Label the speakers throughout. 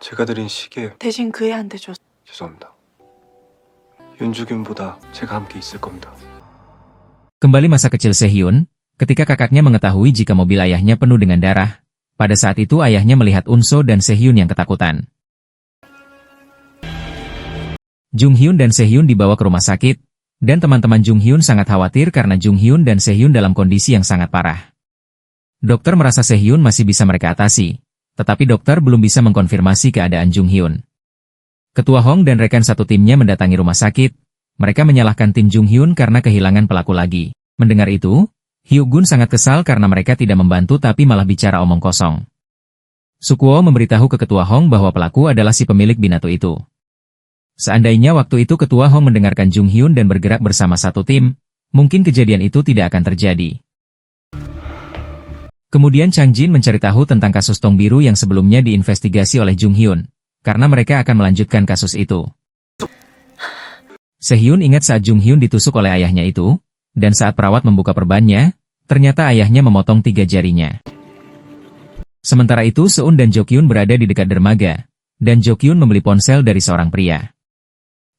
Speaker 1: 제가 드린 시계요.
Speaker 2: 대신 그 애한테 줬어.
Speaker 1: 죄송합니다. 윤주균보다 제가 함께 있을 겁니다.
Speaker 3: Kembali masa kecil Sehyun, ketika kakaknya mengetahui jika mobil ayahnya penuh dengan darah. Pada saat itu ayahnya melihat Unso dan Sehyun yang ketakutan. Junghyun dan Sehyun dibawa ke rumah sakit, dan teman-teman Junghyun sangat khawatir karena Junghyun dan Sehyun dalam kondisi yang sangat parah. Dokter merasa Sehyun masih bisa mereka atasi, tetapi dokter belum bisa mengkonfirmasi keadaan Junghyun. Ketua Hong dan rekan satu timnya mendatangi rumah sakit. Mereka menyalahkan tim Junghyun karena kehilangan pelaku lagi. Mendengar itu, Hyuk-gun sangat kesal karena mereka tidak membantu tapi malah bicara omong kosong. Sukuo memberitahu ke Ketua Hong bahwa pelaku adalah si pemilik binatu itu. Seandainya waktu itu Ketua Hong mendengarkan Junghyun dan bergerak bersama satu tim, mungkin kejadian itu tidak akan terjadi. Kemudian Chang Jin mencari tahu tentang kasus tong biru yang sebelumnya diinvestigasi oleh Junghyun, karena mereka akan melanjutkan kasus itu. Sehyun ingat saat Junghyun ditusuk oleh ayahnya itu, dan saat perawat membuka perbannya, ternyata ayahnya memotong 3 jarinya. Sementara itu Seun dan Jokyun berada di dekat dermaga, dan Jokyun membeli ponsel dari seorang pria.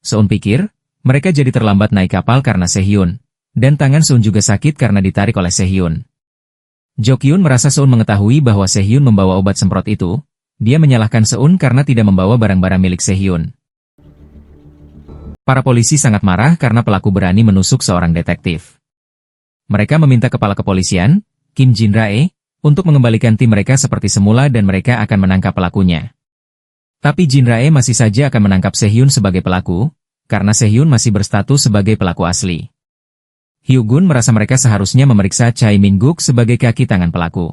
Speaker 3: Seun pikir, mereka jadi terlambat naik kapal karena Sehyun, dan tangan Seun juga sakit karena ditarik oleh Sehyun. Jokyun merasa Seun mengetahui bahwa Sehyun membawa obat semprot itu. Dia menyalahkan Seun karena tidak membawa barang-barang milik Sehyun. Para polisi sangat marah karena pelaku berani menusuk seorang detektif. Mereka meminta kepala kepolisian, Kim Jin-rae, untuk mengembalikan tim mereka seperti semula dan mereka akan menangkap pelakunya. Tapi Jin-rae masih saja akan menangkap Sehyun sebagai pelaku, karena Sehyun masih berstatus sebagai pelaku asli. Hyuk-gun merasa mereka seharusnya memeriksa Chai Min-guk sebagai kaki tangan pelaku.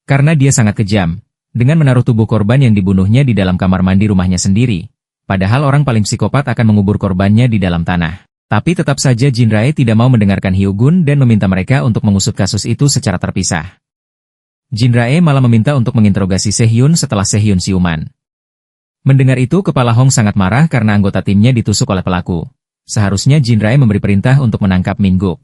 Speaker 3: Karena dia sangat kejam, dengan menaruh tubuh korban yang dibunuhnya di dalam kamar mandi rumahnya sendiri. Padahal orang paling psikopat akan mengubur korbannya di dalam tanah. Tapi tetap saja Jin-rae tidak mau mendengarkan Hyuk-gun dan meminta mereka untuk mengusut kasus itu secara terpisah. Jin-rae malah meminta untuk menginterogasi Sehyun setelah Sehyun siuman. Mendengar itu kepala Hong sangat marah karena anggota timnya ditusuk oleh pelaku. Seharusnya Jin-rae memberi perintah untuk menangkap Min-guk.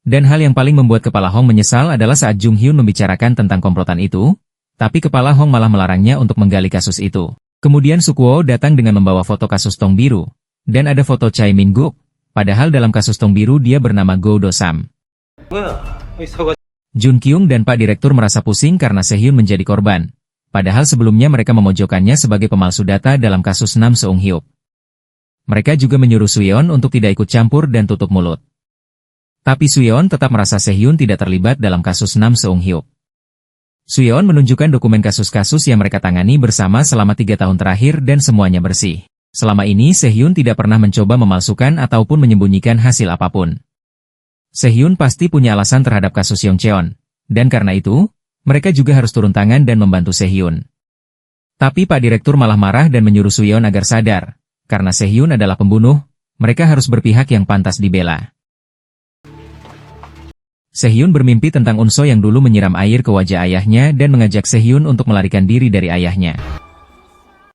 Speaker 3: Dan hal yang paling membuat kepala Hong menyesal adalah saat Jung-hyun membicarakan tentang komplotan itu, tapi kepala Hong malah melarangnya untuk menggali kasus itu. Kemudian Sukuo datang dengan membawa foto kasus tong biru, dan ada foto Chai Min-guk, padahal dalam kasus tong biru dia bernama Go Do-sam. Jun Kyung dan Pak Direktur merasa pusing karena Sehyun menjadi korban, padahal sebelumnya mereka memojokkannya sebagai pemalsu data dalam kasus Nam Seung-hyuk. Mereka juga menyuruh Suyeon untuk tidak ikut campur dan tutup mulut. Tapi Suyeon tetap merasa Sehyun tidak terlibat dalam kasus Nam Seung-hyuk. Suyeon menunjukkan dokumen kasus-kasus yang mereka tangani bersama selama 3 tahun terakhir dan semuanya bersih. Selama ini Sehyun tidak pernah mencoba memalsukan ataupun menyembunyikan hasil apapun. Sehyun pasti punya alasan terhadap kasus Yongcheon, dan karena itu, mereka juga harus turun tangan dan membantu Sehyun. Tapi Pak Direktur malah marah dan menyuruh Suyeon agar sadar. Karena Sehyun adalah pembunuh, mereka harus berpihak yang pantas dibela. Sehyun bermimpi tentang Unso yang dulu menyiram air ke wajah ayahnya dan mengajak Sehyun untuk melarikan diri dari ayahnya.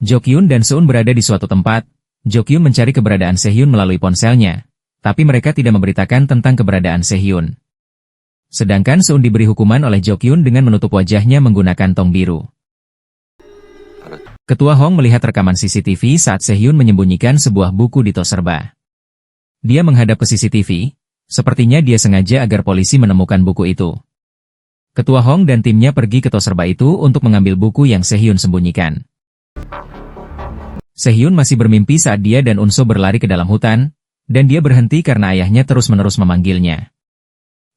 Speaker 3: Jokyun dan Seun berada di suatu tempat. Jokyun mencari keberadaan Sehyun melalui ponselnya, tapi mereka tidak memberitakan tentang keberadaan Sehyun. Sedangkan Seun diberi hukuman oleh Jokyun dengan menutup wajahnya menggunakan tong biru. Ketua Hong melihat rekaman CCTV saat Sehyun menyembunyikan sebuah buku di tos serba. Dia menghadap ke CCTV, sepertinya dia sengaja agar polisi menemukan buku itu. Ketua Hong dan timnya pergi ke tos serba itu untuk mengambil buku yang Sehyun sembunyikan. Sehyun masih bermimpi saat dia dan Unso berlari ke dalam hutan, dan dia berhenti karena ayahnya terus-menerus memanggilnya.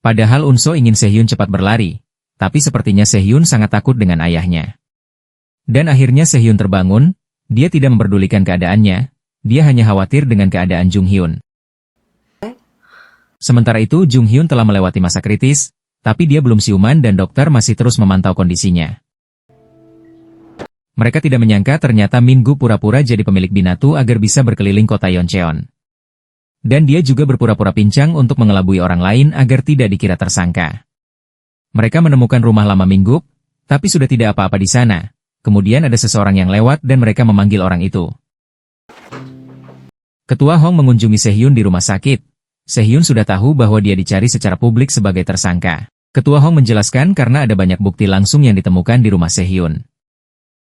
Speaker 3: Padahal Unso ingin Sehyun cepat berlari, tapi sepertinya Sehyun sangat takut dengan ayahnya. Dan akhirnya Sehyun terbangun, dia tidak memperdulikan keadaannya, dia hanya khawatir dengan keadaan Junghyun. Sementara itu Junghyun telah melewati masa kritis, tapi dia belum siuman dan dokter masih terus memantau kondisinya. Mereka tidak menyangka ternyata Min-guk pura-pura jadi pemilik binatu agar bisa berkeliling kota Yoncheon. Dan dia juga berpura-pura pincang untuk mengelabui orang lain agar tidak dikira tersangka. Mereka menemukan rumah lama Min-guk, tapi sudah tidak apa-apa di sana. Kemudian ada seseorang yang lewat dan mereka memanggil orang itu. Ketua Hong mengunjungi Sehyun di rumah sakit. Sehyun sudah tahu bahwa dia dicari secara publik sebagai tersangka. Ketua Hong menjelaskan karena ada banyak bukti langsung yang ditemukan di rumah Sehyun.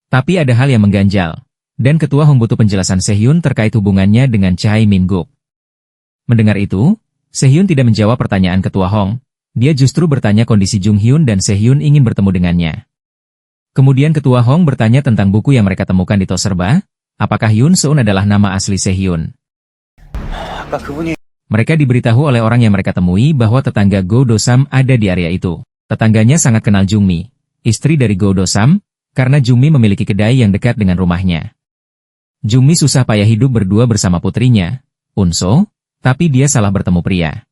Speaker 3: Tapi ada hal yang mengganjal, dan Ketua Hong butuh penjelasan Sehyun terkait hubungannya dengan Chae Min-guk. Mendengar itu, Sehyun tidak menjawab pertanyaan Ketua Hong, dia justru bertanya kondisi Jung Hyun dan Sehyun ingin bertemu dengannya. Kemudian Ketua Hong bertanya tentang buku yang mereka temukan di tos serba, apakah Yoon Seun adalah nama asli Sehyun. Mereka diberitahu oleh orang yang mereka temui bahwa tetangga Go Do-sam ada di area itu. Tetangganya sangat kenal Jungmi, istri dari Go Do-sam, karena Jungmi memiliki kedai yang dekat dengan rumahnya. Jungmi susah payah hidup berdua bersama putrinya, Unso, tapi dia salah bertemu pria.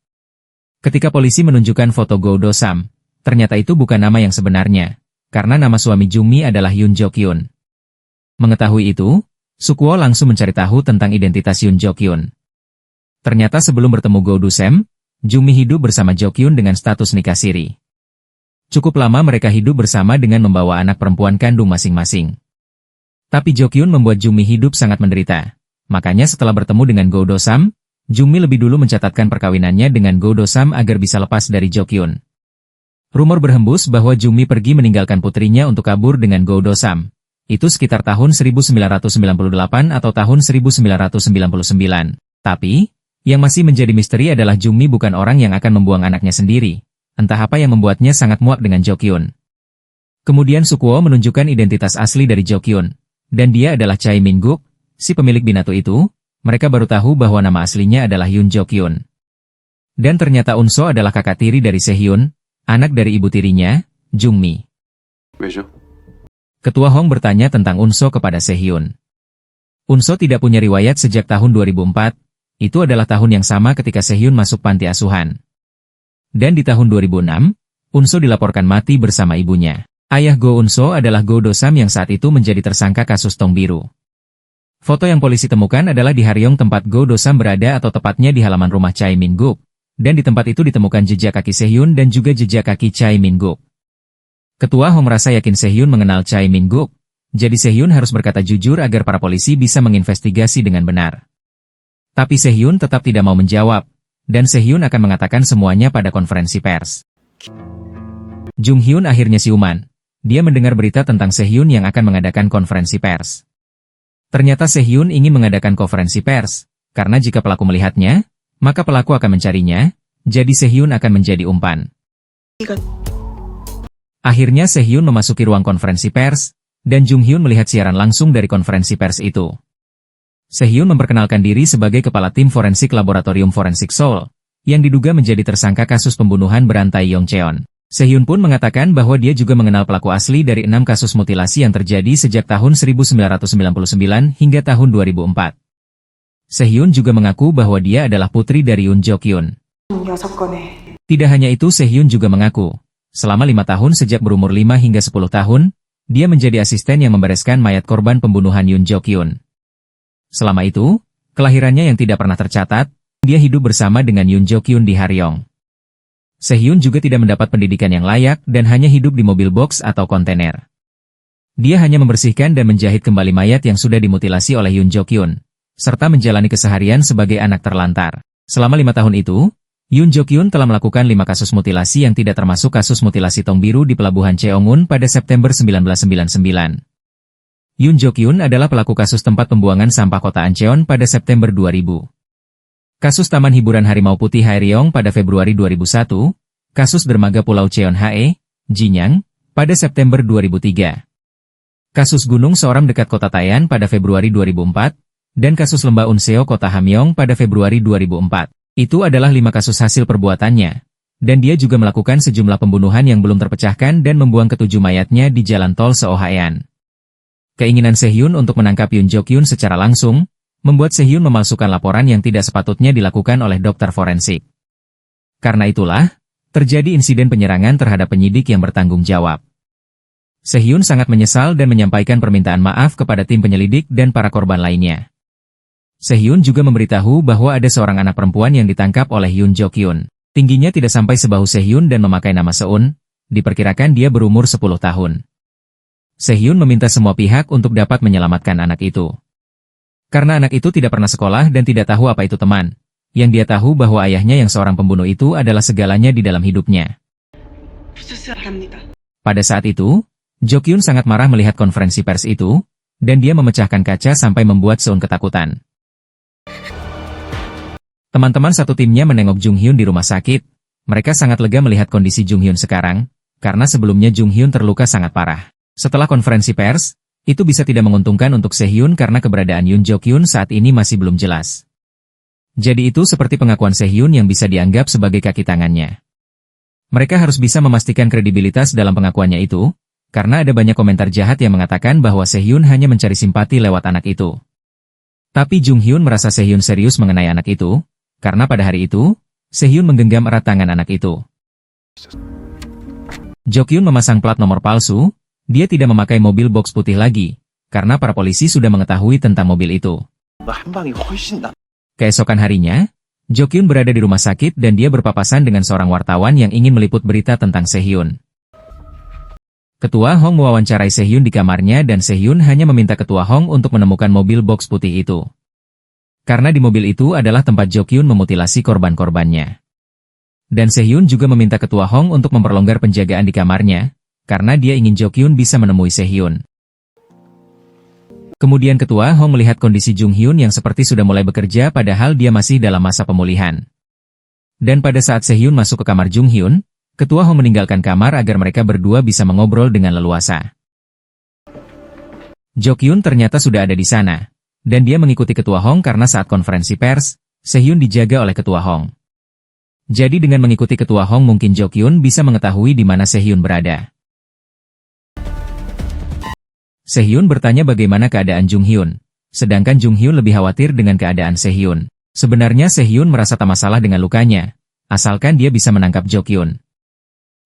Speaker 3: Ketika polisi menunjukkan foto Go Do-sam, ternyata itu bukan nama yang sebenarnya, karena nama suami Jungmi adalah Yoon Jo-kyun. Mengetahui itu, Sukwoo langsung mencari tahu tentang identitas Yoon Jo-kyun. Ternyata sebelum bertemu Go Do-sam, Jungmi hidup bersama Jo-kyun dengan status nikah siri. Cukup lama mereka hidup bersama dengan membawa anak perempuan kandung masing-masing. Tapi Jo-kyun membuat Jungmi hidup sangat menderita. Makanya setelah bertemu dengan Go Do-sam, Jungmi lebih dulu mencatatkan perkawinannya dengan Go Do-sam agar bisa lepas dari Jo-kyun. Rumor berhembus bahwa Jungmi pergi meninggalkan putrinya untuk kabur dengan Go Do-sam. Itu sekitar tahun 1998 atau tahun 1999. Tapi, yang masih menjadi misteri adalah Jungmi bukan orang yang akan membuang anaknya sendiri. Entah apa yang membuatnya sangat muak dengan Jo-kyun. Kemudian Sukwoo menunjukkan identitas asli dari Jo-kyun. Dan dia adalah Chae Min-guk, si pemilik binatu itu. Mereka baru tahu bahwa nama aslinya adalah Yoon Jo-kyun. Dan ternyata Unso adalah kakak tiri dari Sehyun, anak dari ibu tirinya, Jungmi. Ketua Hong bertanya tentang Unso kepada Sehyun. Unso tidak punya riwayat sejak tahun 2004, itu adalah tahun yang sama ketika Sehyun masuk panti asuhan. Dan di tahun 2006, Unso dilaporkan mati bersama ibunya. Ayah Go Unso adalah Go Do-sam yang saat itu menjadi tersangka kasus tong biru. Foto yang polisi temukan adalah di Haryong tempat Go Do-sam berada atau tepatnya di halaman rumah Chae Min-guk. Dan di tempat itu ditemukan jejak kaki Sehyun dan juga jejak kaki Chae Min-guk. Ketua Hong merasa yakin Sehyun mengenal Chae Min-guk, jadi Sehyun harus berkata jujur agar para polisi bisa menginvestigasi dengan benar. Tapi Sehyun tetap tidak mau menjawab, dan Sehyun akan mengatakan semuanya pada konferensi pers. Jung Hyun akhirnya siuman. Dia mendengar berita tentang Sehyun yang akan mengadakan konferensi pers. Ternyata Sehyun ingin mengadakan konferensi pers, karena jika pelaku melihatnya, maka pelaku akan mencarinya, jadi Sehyun akan menjadi umpan. Akhirnya Sehyun memasuki ruang konferensi pers, dan Jung Hyun melihat siaran langsung dari konferensi pers itu. Sehyun memperkenalkan diri sebagai kepala tim forensik Laboratorium Forensik Seoul, yang diduga menjadi tersangka kasus pembunuhan berantai Yongcheon. Sehyun pun mengatakan bahwa dia juga mengenal pelaku asli dari 6 kasus mutilasi yang terjadi sejak tahun 1999 hingga tahun 2004. Sehyun juga mengaku bahwa dia adalah putri dari Yoon Jo-kyun. Tidak hanya itu, Sehyun juga mengaku, selama 5 tahun sejak berumur 5 hingga 10 tahun, dia menjadi asisten yang membereskan mayat korban pembunuhan Yoon Jo-kyun. Selama itu, kelahirannya yang tidak pernah tercatat, dia hidup bersama dengan Yoon Jo-kyun di Haryong. Sehyun juga tidak mendapat pendidikan yang layak dan hanya hidup di mobil box atau kontainer. Dia hanya membersihkan dan menjahit kembali mayat yang sudah dimutilasi oleh Yoon Jo-kyun, serta menjalani keseharian sebagai anak terlantar. Selama 5 tahun itu, Yoon Jo-kyun telah melakukan 5 kasus mutilasi yang tidak termasuk kasus mutilasi tong biru di pelabuhan Cheongun pada September 1999. Yoon Jo-kyun adalah pelaku kasus tempat pembuangan sampah kota Ancheon pada September 2000. Kasus Taman Hiburan Harimau Putih Haeryong pada Februari 2001, kasus dermaga Pulau Cheon Hae, Jinyang, pada September 2003. Kasus Gunung Seoram dekat kota Taean pada Februari 2004, dan kasus Lembah Unseo kota Hamyong pada Februari 2004. Itu adalah 5 kasus hasil perbuatannya, dan dia juga melakukan sejumlah pembunuhan yang belum terpecahkan dan membuang ke-7 mayatnya di jalan tol Seo Haean. Keinginan Sehyun untuk menangkap Yoon Jo-kyun secara langsung, membuat Sehyun memalsukan laporan yang tidak sepatutnya dilakukan oleh dokter forensik. Karena itulah, terjadi insiden penyerangan terhadap penyidik yang bertanggung jawab. Sehyun sangat menyesal dan menyampaikan permintaan maaf kepada tim penyelidik dan para korban lainnya. Sehyun juga memberitahu bahwa ada seorang anak perempuan yang ditangkap oleh Yoon Jo-kyun. Tingginya tidak sampai sebahu Sehyun dan memakai nama Seun, diperkirakan dia berumur 10 tahun. Sehyun meminta semua pihak untuk dapat menyelamatkan anak itu. Karena anak itu tidak pernah sekolah dan tidak tahu apa itu teman. Yang dia tahu bahwa ayahnya yang seorang pembunuh itu adalah segalanya di dalam hidupnya. Pada saat itu, Jo Kyun sangat marah melihat konferensi pers itu, dan dia memecahkan kaca sampai membuat Seun ketakutan. Teman-teman satu timnya menengok Jung Hyun di rumah sakit. Mereka sangat lega melihat kondisi Jung Hyun sekarang, karena sebelumnya Jung Hyun terluka sangat parah. Setelah konferensi pers, itu bisa tidak menguntungkan untuk Sehhyun karena keberadaan Yoon Jo Kyun saat ini masih belum jelas. Jadi itu seperti pengakuan Sehhyun yang bisa dianggap sebagai kaki tangannya. Mereka harus bisa memastikan kredibilitas dalam pengakuannya itu, karena ada banyak komentar jahat yang mengatakan bahwa Sehhyun hanya mencari simpati lewat anak itu. Tapi Jung Hyun merasa Sehhyun serius mengenai anak itu, karena pada hari itu, Sehhyun menggenggam erat tangan anak itu. Jo Kyun memasang plat nomor palsu, dia tidak memakai mobil box putih lagi, karena para polisi sudah mengetahui tentang mobil itu. Keesokan harinya, Jo Kyun berada di rumah sakit dan dia berpapasan dengan seorang wartawan yang ingin meliput berita tentang Sehhyun. Ketua Hong mewawancarai Sehhyun di kamarnya dan Sehhyun hanya meminta Ketua Hong untuk menemukan mobil box putih itu. Karena di mobil itu adalah tempat Jo Kyun memutilasi korban-korbannya. Dan Sehhyun juga meminta Ketua Hong untuk memperlonggar penjagaan di kamarnya, karena dia ingin Jo Kyun bisa menemui Sehhyun. Kemudian Ketua Hong melihat kondisi Jung Hyun yang seperti sudah mulai bekerja padahal dia masih dalam masa pemulihan. Dan pada saat Sehhyun masuk ke kamar Jung Hyun, Ketua Hong meninggalkan kamar agar mereka berdua bisa mengobrol dengan leluasa. Jo Kyun ternyata sudah ada di sana, dan dia mengikuti Ketua Hong karena saat konferensi pers, Sehhyun dijaga oleh Ketua Hong. Jadi dengan mengikuti Ketua Hong mungkin Jo Kyun bisa mengetahui di mana Sehhyun berada. Sehhyun bertanya bagaimana keadaan Jung Hyun, sedangkan Jung Hyun lebih khawatir dengan keadaan Sehhyun. Sebenarnya Sehhyun merasa tak masalah dengan lukanya, asalkan dia bisa menangkap Jo Kyun.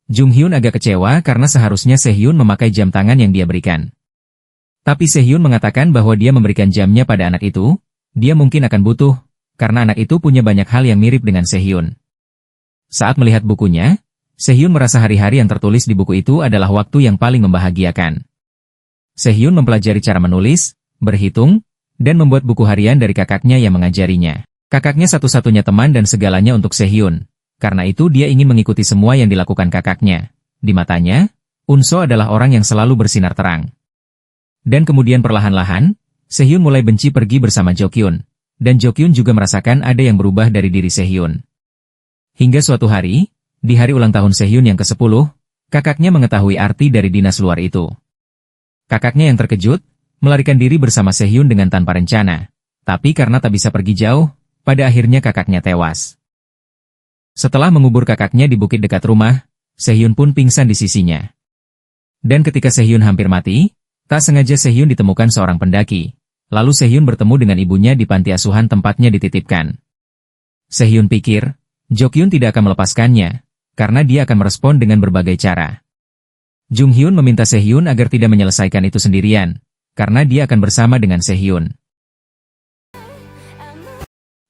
Speaker 3: Jung Hyun agak kecewa karena seharusnya Sehhyun memakai jam tangan yang dia berikan. Tapi Sehhyun mengatakan bahwa dia memberikan jamnya pada anak itu, dia mungkin akan butuh, karena anak itu punya banyak hal yang mirip dengan Sehhyun. Saat melihat bukunya, Sehhyun merasa hari-hari yang tertulis di buku itu adalah waktu yang paling membahagiakan. Sehhyun mempelajari cara menulis, berhitung, dan membuat buku harian dari kakaknya yang mengajarinya. Kakaknya satu-satunya teman dan segalanya untuk Sehhyun. Karena itu dia ingin mengikuti semua yang dilakukan kakaknya. Di matanya, Unso adalah orang yang selalu bersinar terang. Dan kemudian perlahan-lahan, Sehhyun mulai benci pergi bersama Jo Kyun. Dan Jo Kyun juga merasakan ada yang berubah dari diri Sehhyun. Hingga suatu hari, di hari ulang tahun Sehhyun yang ke-10, kakaknya mengetahui arti dari dinas luar itu. Kakaknya yang terkejut, melarikan diri bersama Sehhyun dengan tanpa rencana. Tapi karena tak bisa pergi jauh, pada akhirnya kakaknya tewas. Setelah mengubur kakaknya di bukit dekat rumah, Sehhyun pun pingsan di sisinya. Dan ketika Sehhyun hampir mati, tak sengaja Sehhyun ditemukan seorang pendaki. Lalu Sehhyun bertemu dengan ibunya di panti asuhan tempatnya dititipkan. Sehhyun pikir, Jo Kyun tidak akan melepaskannya, karena dia akan merespon dengan berbagai cara. Jung Hyun meminta Sehhyun agar tidak menyelesaikan itu sendirian, karena dia akan bersama dengan Sehhyun.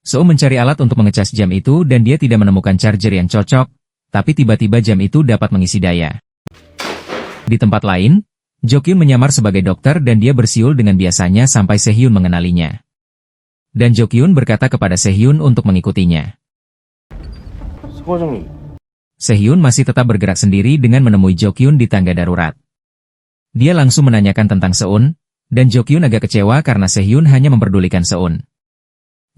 Speaker 3: So mencari alat untuk mengecas jam itu dan dia tidak menemukan charger yang cocok, tapi tiba-tiba jam itu dapat mengisi daya. Di tempat lain, Jo Kyun menyamar sebagai dokter dan dia bersiul dengan biasanya sampai Sehhyun mengenalinya. Dan Jo Kyun berkata kepada Sehhyun untuk mengikutinya. Sehhyun masih tetap bergerak sendiri dengan menemui Jo Kyun di tangga darurat. Dia langsung menanyakan tentang Seun, dan Jo Kyun agak kecewa karena Sehhyun hanya memperdulikan Seun.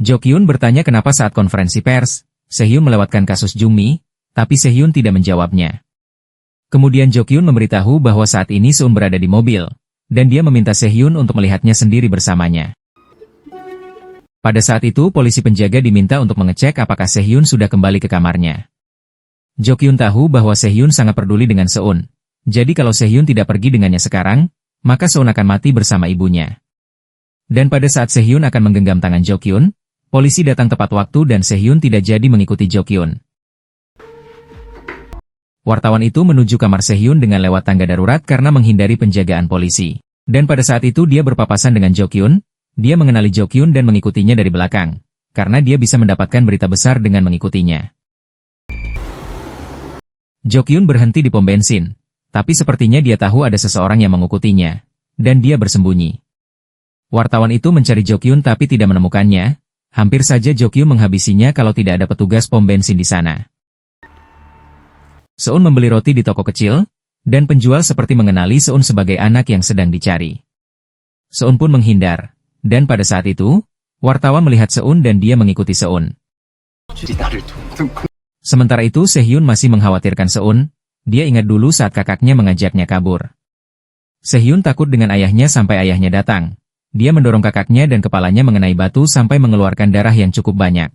Speaker 3: Jo Kyun bertanya kenapa saat konferensi pers, Sehhyun melewatkan kasus Jungmi, tapi Sehhyun tidak menjawabnya. Kemudian Jo Kyun memberitahu bahwa saat ini Seun berada di mobil, dan dia meminta Sehhyun untuk melihatnya sendiri bersamanya. Pada saat itu polisi penjaga diminta untuk mengecek apakah Sehhyun sudah kembali ke kamarnya. Jo Kyun tahu bahwa Sehhyun sangat peduli dengan Seun. Jadi kalau Sehhyun tidak pergi dengannya sekarang, maka Seun akan mati bersama ibunya. Dan pada saat Sehhyun akan menggenggam tangan Jo Kyun, polisi datang tepat waktu dan Sehhyun tidak jadi mengikuti Jo Kyun. Wartawan itu menuju kamar Sehhyun dengan lewat tangga darurat karena menghindari penjagaan polisi. Dan pada saat itu dia berpapasan dengan Jo Kyun, dia mengenali Jo Kyun dan mengikutinya dari belakang, karena dia bisa mendapatkan berita besar dengan mengikutinya. Jo Kyun berhenti di pom bensin, tapi sepertinya dia tahu ada seseorang yang mengikutinya, dan dia bersembunyi. Wartawan itu mencari Jo Kyun tapi tidak menemukannya, hampir saja Jo Kyun menghabisinya kalau tidak ada petugas pom bensin di sana. Seun membeli roti di toko kecil, Dan penjual seperti mengenali Seun sebagai anak yang sedang dicari. Seun pun menghindar, dan pada saat itu, wartawan melihat Seun dan dia mengikuti Seun. Sementara itu Sehyun masih mengkhawatirkan Seun, dia ingat dulu saat kakaknya mengajaknya kabur. Sehyun takut dengan ayahnya sampai ayahnya datang. Dia mendorong kakaknya dan kepalanya mengenai batu sampai mengeluarkan darah yang cukup banyak.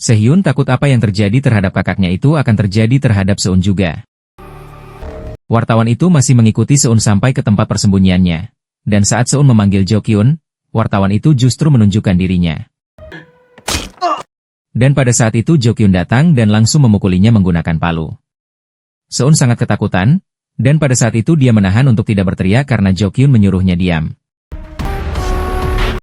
Speaker 3: Sehyun takut apa yang terjadi terhadap kakaknya itu akan terjadi terhadap Seun juga. Wartawan itu masih mengikuti Seun sampai ke tempat persembunyiannya. Dan saat Seun memanggil Jo Kyun, wartawan itu justru menunjukkan dirinya. Dan pada saat itu Jo Kyun datang dan langsung memukulinya menggunakan palu. Seun sangat ketakutan, dan pada saat itu dia menahan untuk tidak berteriak karena Jo Kyun menyuruhnya diam.